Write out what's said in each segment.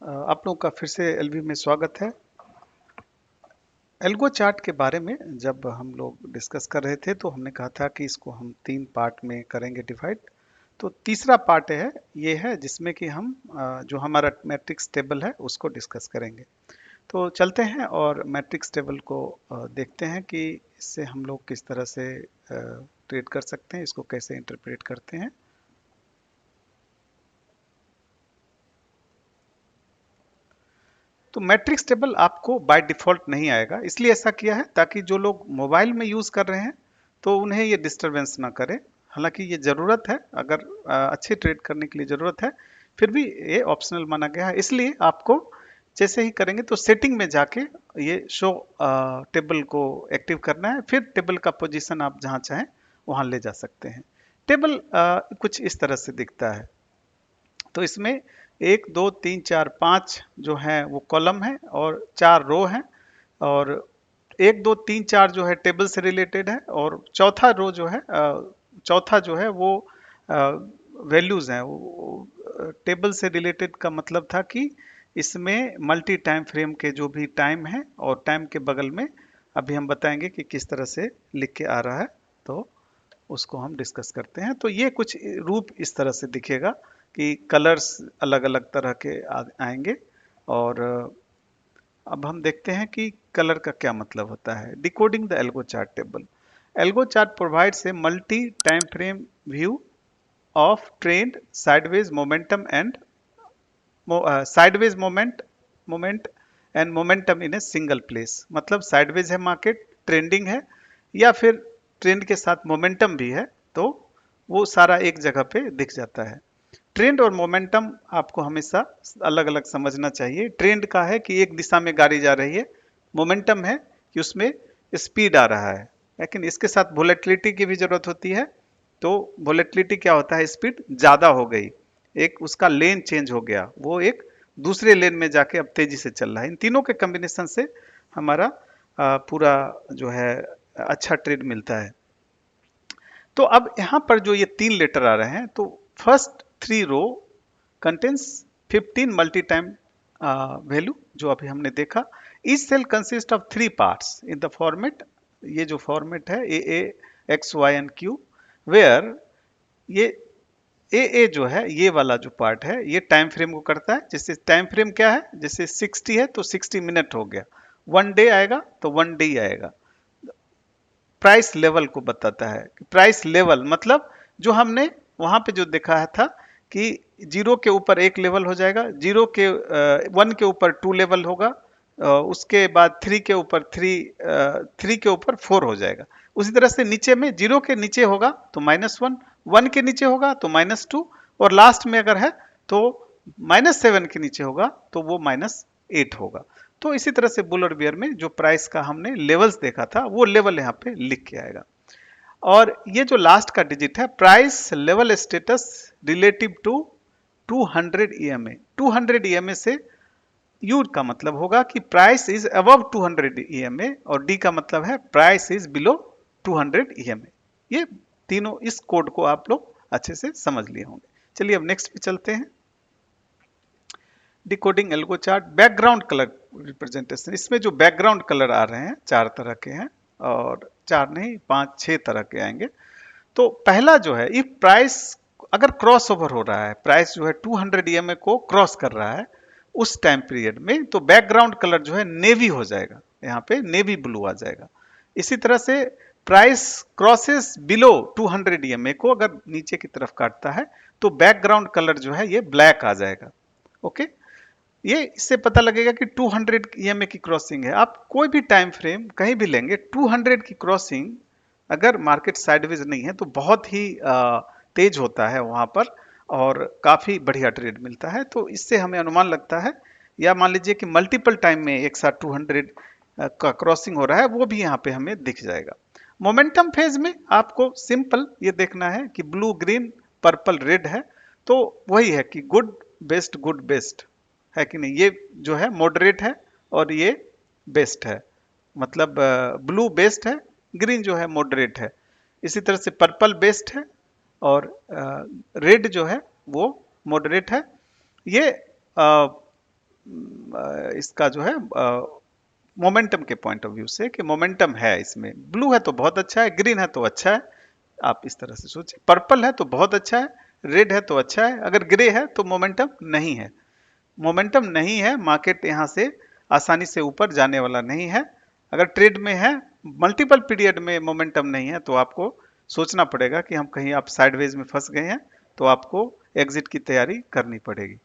आप लोगों का फिर से एलवी में स्वागत है। एल्गो चार्ट के बारे में जब हम लोग डिस्कस कर रहे थे तो हमने कहा था कि इसको हम 3 पार्ट में करेंगे डिवाइड। तो तीसरा पार्ट है ये है जिसमें कि हम जो हमारा मैट्रिक्स टेबल है उसको डिस्कस करेंगे। तो चलते हैं और मैट्रिक्स टेबल को देखते हैं कि इससे हम लोग किस तरह से ट्रेड कर सकते हैं, इसको कैसे इंटरप्रेट करते हैं। तो मैट्रिक्स टेबल आपको बाय डिफॉल्ट नहीं आएगा, इसलिए ऐसा किया है ताकि जो लोग मोबाइल में यूज कर रहे हैं तो उन्हें ये डिस्टरबेंस ना करे। हालांकि ये जरूरत है, अगर अच्छे ट्रेड करने के लिए जरूरत है, फिर भी ये ऑप्शनल माना गया है। इसलिए आपको जैसे ही करेंगे तो सेटिंग में जाके ये शो टेबल को एक्टिव करना है, फिर टेबल का पोजीशन आप जहां चाहें वहां ले जा सकते हैं। टेबल कुछ इस तरह से दिखता है। तो इसमें 1 2 3 4 5 जो है वो कॉलम है और 4 रो हैं, और 1 2 3 4 जो है टेबल से रिलेटेड है, और चौथा रो जो है चौथा जो है वो वैल्यूज हैं। वो टेबल से रिलेटेड का मतलब था कि इसमें मल्टी टाइम फ्रेम के जो भी टाइम है और टाइम के बगल में अभी हम बताएंगे कि किस तरह से लिख के आ रहा है, तो उसको हम डिस्कस करते हैं। तो ये कुछ रूप इस तरह से दिखेगा कि कलर्स अलग अलग तरह के आएंगे। और अब हम देखते हैं कि कलर का क्या मतलब होता है। Decoding the algo chart table. Algo chart provides a multi time frame view of trend, sideways momentum and sideways moment and momentum in a single place. मतलब साइडवेज है मार्केट, ट्रेंडिंग है, या फिर ट्रेंड के साथ मोमेंटम भी है, तो वो सारा एक जगह पे दिख जाता है। ट्रेंड और मोमेंटम आपको हमेशा अलग अलग समझना चाहिए। ट्रेंड का है कि एक दिशा में गाड़ी जा रही है, मोमेंटम है कि उसमें स्पीड आ रहा है, लेकिन इसके साथ वोलेटिलिटी की भी जरूरत होती है। तो वोलेटिलिटी क्या होता है? स्पीड ज्यादा हो गई, एक उसका लेन चेंज हो गया, वो एक दूसरे लेन में जाके अब तेजी से चल रहा है। इन तीनों के कॉम्बिनेशन से हमारा पूरा जो है अच्छा ट्रेड मिलता है। तो अब यहाँ पर जो ये 3 लेटर आ रहे हैं, तो first 3 row contains 15 multi time value, जो अभी हमने देखा। Each cell consist of 3 parts in the format. ये जो फॉर्मेट है A X Y and Q, where ये ए जो है, ये वाला जो पार्ट है, ये टाइम फ्रेम को करता है। जैसे टाइम फ्रेम क्या है, जैसे 60 है तो 60 मिनट हो गया, 1 डे आएगा तो 1 डे ही आएगा। प्राइस लेवल को बताता है। प्राइस लेवल मतलब जो हमने वहां पे जो देखा है था कि 0 के ऊपर 1 लेवल हो जाएगा, 1 के ऊपर 2 लेवल होगा, उसके बाद 3 के ऊपर 3 के ऊपर 4 हो जाएगा। उसी तरह से नीचे में 0 के नीचे होगा तो -1, 1 के नीचे होगा तो -2, और लास्ट में अगर है तो -7 के नीचे होगा तो वो -8 होगा। तो इसी तरह से बुल और बियर में जो प्राइस का हमने लेवल्स देखा था, वो लेवल यहाँ पे लिख के आएगा। और ये जो लास्ट का डिजिट है, price level status relative to 200 EMA. 200 EMA से यू का मतलब होगा कि प्राइस इज अबव 200 ईएमए, और डी का मतलब है प्राइस इज बिलो 200 ईएमए। ये तीनों इस कोड को आप लोग अच्छे से समझ लिए होंगे। चलिए अब नेक्स्ट पे चलते हैं। Decoding algo chart, background colour representation. इसमें जो बैकग्राउंड कलर आ रहे हैं 4 तरह के हैं, और 4 नहीं 5 6 तरह के आएंगे। तो पहला जो है, इफ प्राइस अगर क्रॉस ओवर हो रहा है, प्राइस जो है 200 ईएमए को क्रॉस कर रहा है उस टाइम पीरियड में, तो बैकग्राउंड कलर जो है नेवी हो जाएगा, यहाँ पे नेवी ब्लू आ जाएगा। इसी तरह से प्राइस क्रॉसेस बिलो 200 ईएमए को अगर नीचे की तरफ काटता है तो बैकग्राउंड कलर जो है ये ब्लैक आ जाएगा। ओके, ये इससे पता लगेगा कि 200 ईएमए की क्रॉसिंग है। आप कोई भी टाइम फ्रेम कहीं भी लेंगे, 200 की क्रॉसिंग अगर मार्केट साइडवेज नहीं है तो बहुत ही तेज होता है वहां पर, और काफी बढ़िया ट्रेड मिलता है। तो इससे हमें अनुमान लगता है, या मान लीजिए कि मल्टीपल टाइम में एक साथ 200 का क्रॉसिंग हो रहा है, वो भी यहाँ पे हमें दिख जाएगा। मोमेंटम फेज में आपको सिंपल ये देखना है कि ब्लू ग्रीन पर्पल रेड है, तो वही है कि गुड बेस्ट है कि नहीं। ये जो है मॉडरेट है और ये बेस्ट है, मतलब ब्लू बेस्ट है, ग्रीन जो है मॉडरेट है। इसी तरह से पर्पल बेस्ट है, और रेड जो है वो मॉडरेट है। ये इसका जो है मोमेंटम के पॉइंट ऑफ व्यू से कि मोमेंटम है इसमें, ब्लू है तो बहुत अच्छा है, ग्रीन है तो अच्छा है, आप इस तरह से सोचिए, पर्पल है तो बहुत अच्छा है, रेड है तो अच्छा है, अगर ग्रे है तो मोमेंटम नहीं है। मोमेंटम नहीं है, मार्केट यहां से आसानी से ऊपर जाने वाला नहीं है। अगर ट्रेड में है, मल्टीपल पीरियड में मोमेंटम नहीं है, तो आपको सोचना पड़ेगा कि हम कहीं आप साइडवेज में फंस गए हैं, तो आपको एग्जिट की तैयारी करनी पड़ेगी।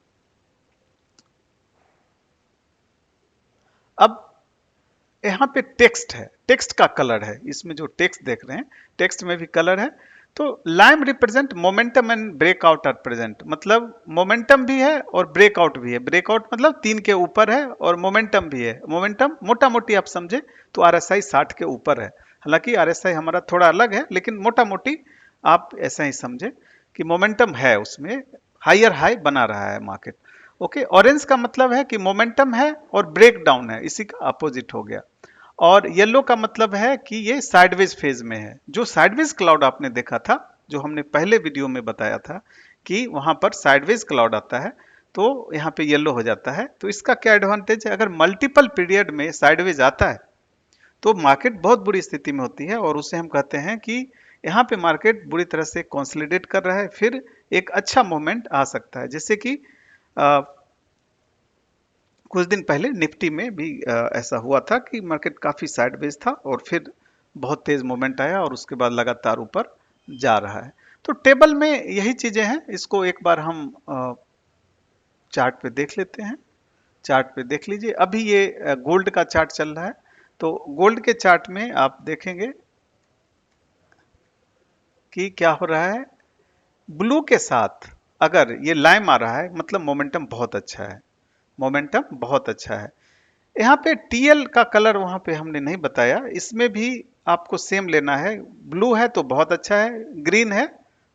अब यहाँ पे टेक्स्ट है, टेक्स्ट का कलर है, इसमें जो टेक्स्ट देख रहे हैं, टेक्स्ट में भी कलर है। तो lime represent momentum and breakout are present, मतलब मोमेंटम भी है और ब्रेकआउट भी है। ब्रेकआउट मतलब 3 के ऊपर है, और मोमेंटम भी है। मोमेंटम मोटा मोटी आप समझे तो आरएसआई 60 के ऊपर है। हालांकि आरएसआई हमारा थोड़ा अलग है, लेकिन मोटा मोटी आप ऐसा ही समझे कि मोमेंटम है उसमें, हायर हाई बना रहा है मार्केट। ओके, ऑरेंज का मतलब है कि मोमेंटम है और ब्रेक डाउन है, इसी का अपोजिट हो गया। और येलो का मतलब है कि ये साइडवेज फेज में है। जो साइडवेज क्लाउड आपने देखा था, जो हमने पहले वीडियो में बताया था कि वहां पर साइडवेज क्लाउड आता है, तो यहाँ पे येलो हो जाता है। तो इसका क्या एडवांटेज है, अगर मल्टीपल पीरियड में साइडवेज आता है तो मार्केट बहुत बुरी स्थिति में होती है, और उसे हम कहते हैं कि यहाँ पे मार्केट बुरी तरह से कंसोलिडेट कर रहा है, फिर एक अच्छा मोमेंट आ सकता है। जैसे कि कुछ दिन पहले निफ्टी में भी ऐसा हुआ था कि मार्केट काफी साइडवेज था, और फिर बहुत तेज मोमेंट आया, और उसके बाद लगातार ऊपर जा रहा है। तो टेबल में यही चीजें हैं, इसको एक बार हम चार्ट पे देख लेते हैं। चार्ट पे देख लीजिए, अभी ये गोल्ड का चार्ट चल रहा है। तो गोल्ड के चार्ट में आप देखेंगे कि क्या हो रहा है, ब्लू के साथ अगर ये लाइम आ रहा है, मतलब मोमेंटम बहुत अच्छा है, मोमेंटम बहुत अच्छा है। यहाँ पे टीएल का कलर वहां पे हमने नहीं बताया, इसमें भी आपको सेम लेना है। ब्लू है तो बहुत अच्छा है, ग्रीन है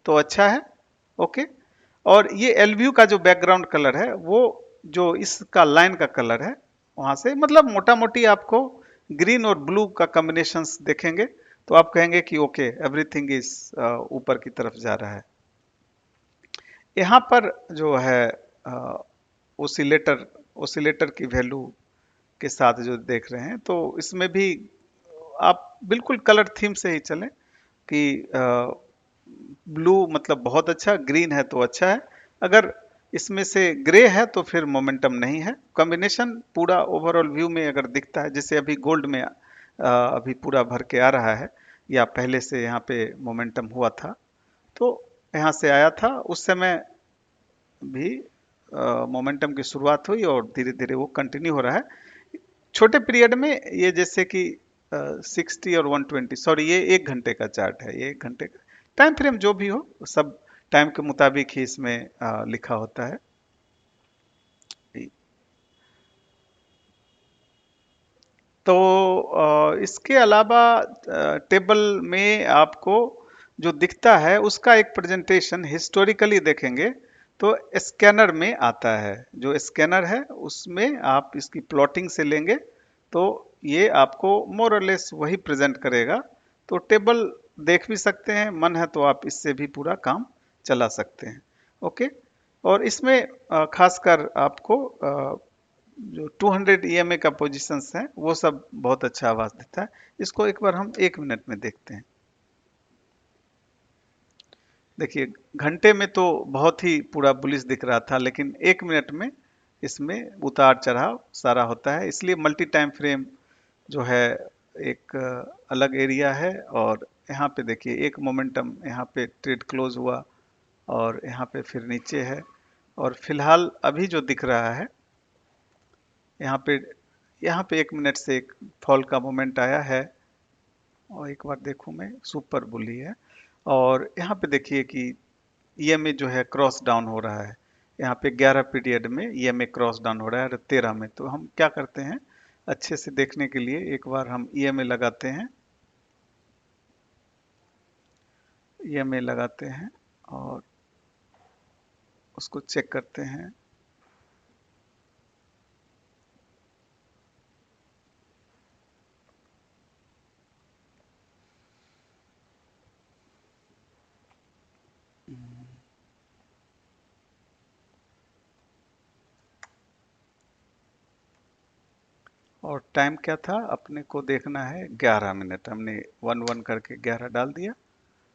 तो अच्छा है। ओके, और ये एलव्यू का जो बैकग्राउंड कलर है, वो जो इसका लाइन का कलर है, वहां से मतलब मोटा मोटी आपको ग्रीन और ब्लू का कॉम्बिनेशन देखेंगे तो आप कहेंगे कि ओके, एवरीथिंग इज ऊपर की तरफ जा रहा है। यहाँ पर जो है ओसिलेटर, ओसिलेटर की वैल्यू के साथ जो देख रहे हैं, तो इसमें भी आप बिल्कुल कलर थीम से ही चलें कि ब्लू मतलब बहुत अच्छा, ग्रीन है तो अच्छा है, अगर इसमें से ग्रे है तो फिर मोमेंटम नहीं है। कॉम्बिनेशन पूरा ओवरऑल व्यू में अगर दिखता है, जैसे अभी गोल्ड में अभी पूरा भर के आ रहा है, या पहले से यहाँ पे मोमेंटम हुआ था, तो यहाँ से आया था, उस समय भी मोमेंटम की शुरुआत हुई और धीरे धीरे वो कंटिन्यू हो रहा है। छोटे पीरियड में ये जैसे कि 60 और 120, सॉरी ये 1 घंटे का चार्ट है, ये 1 घंटे का टाइम फ्रेम जो भी हो, सब टाइम के मुताबिक ही इसमें लिखा होता है। तो इसके अलावा टेबल में आपको जो दिखता है उसका एक प्रेजेंटेशन हिस्टोरिकली देखेंगे तो स्कैनर में आता है। जो स्कैनर है उसमें आप इसकी प्लॉटिंग से लेंगे तो ये आपको मोर और लेस वही प्रेजेंट करेगा। तो टेबल देख भी सकते हैं, मन है तो आप इससे भी पूरा काम चला सकते हैं। ओके, और इसमें खासकर आपको जो 200 ईएमए का पोजीशंस है वो सब बहुत अच्छा आवाज देता है। इसको एक बार हम 1 मिनट में देखते हैं। देखिए, घंटे में तो बहुत ही पूरा बुलिश दिख रहा था, लेकिन 1 मिनट में इसमें उतार चढ़ाव सारा होता है। इसलिए मल्टी टाइम फ्रेम जो है एक अलग एरिया है। और यहाँ पे देखिए एक मोमेंटम, यहाँ पे ट्रेड क्लोज हुआ और यहाँ पे फिर नीचे है, और फिलहाल अभी जो दिख रहा है यहाँ पे, यहाँ पे 1 मिनट से एक फॉल का मोमेंट आया है, और एक बार देखूं मैं, सुपर बुली है। और यहाँ पे देखिए कि ईएमए जो है क्रॉस डाउन हो रहा है। यहाँ पे 11 पीरियड में ईएमए क्रॉस डाउन हो रहा है, और 13 में। तो हम क्या करते हैं, अच्छे से देखने के लिए एक बार हम ईएमए लगाते हैं, ईएमए लगाते हैं और उसको चेक करते हैं। और टाइम क्या था अपने को देखना है 11 मिनट, हमने 1 1 करके 11 डाल दिया।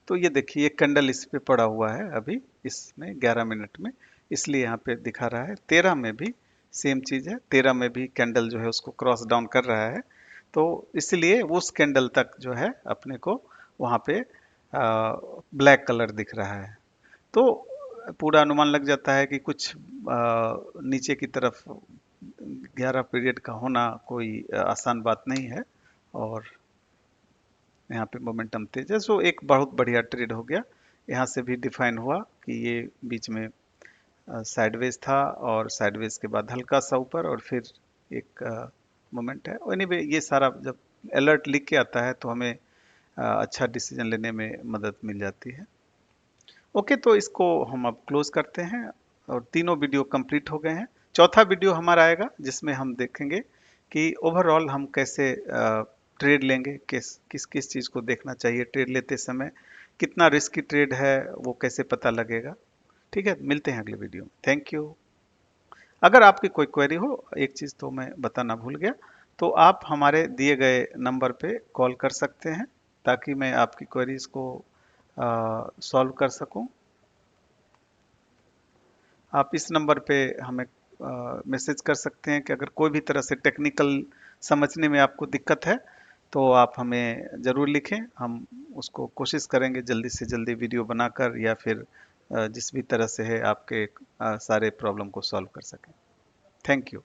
तो ये देखिए ये कैंडल इस पे पड़ा हुआ है अभी इसमें 11 मिनट में, इसलिए यहाँ पे दिखा रहा है। 13 में भी सेम चीज है, 13 में भी कैंडल जो है उसको क्रॉस डाउन कर रहा है। तो इसलिए उस कैंडल तक जो है अपने को वहाँ पे ब्लैक कलर दिख रहा है। तो पूरा अनुमान लग जाता है कि कुछ नीचे की तरफ 11 पीरियड का होना कोई आसान बात नहीं है। और यहाँ पे मोमेंटम तेज है, सो एक बहुत बढ़िया ट्रेड हो गया। यहाँ से भी डिफाइन हुआ कि ये बीच में साइडवेज था और साइडवेज के बाद हल्का सा ऊपर और फिर एक मोमेंट है। एनीवे ये सारा जब अलर्ट लिख के आता है तो हमें अच्छा डिसीजन लेने में मदद मिल जाती है। ओके, तो इसको हम अब क्लोज करते हैं और तीनों वीडियो कंप्लीट हो गए हैं। चौथा वीडियो हमारा आएगा जिसमें हम देखेंगे कि ओवरऑल हम कैसे ट्रेड लेंगे, किस किस किस चीज़ को देखना चाहिए ट्रेड लेते समय, कितना रिस्की ट्रेड है वो कैसे पता लगेगा। ठीक है, मिलते हैं अगले वीडियो में। Thank you. अगर आपकी कोई क्वेरी हो, एक चीज़ तो मैं बताना भूल गया, तो आप हमारे दिए गए नंबर पे कॉल कर सकते हैं ताकि मैं आपकी क्वेरीज को सॉल्व कर सकूं। आप इस नंबर पे हमें मैसेज कर सकते हैं कि अगर कोई भी तरह से टेक्निकल समझने में आपको दिक्कत है तो आप हमें ज़रूर लिखें। हम उसको कोशिश करेंगे जल्दी से जल्दी वीडियो बनाकर या फिर जिस भी तरह से है आपके सारे प्रॉब्लम को सॉल्व कर सकें। Thank you.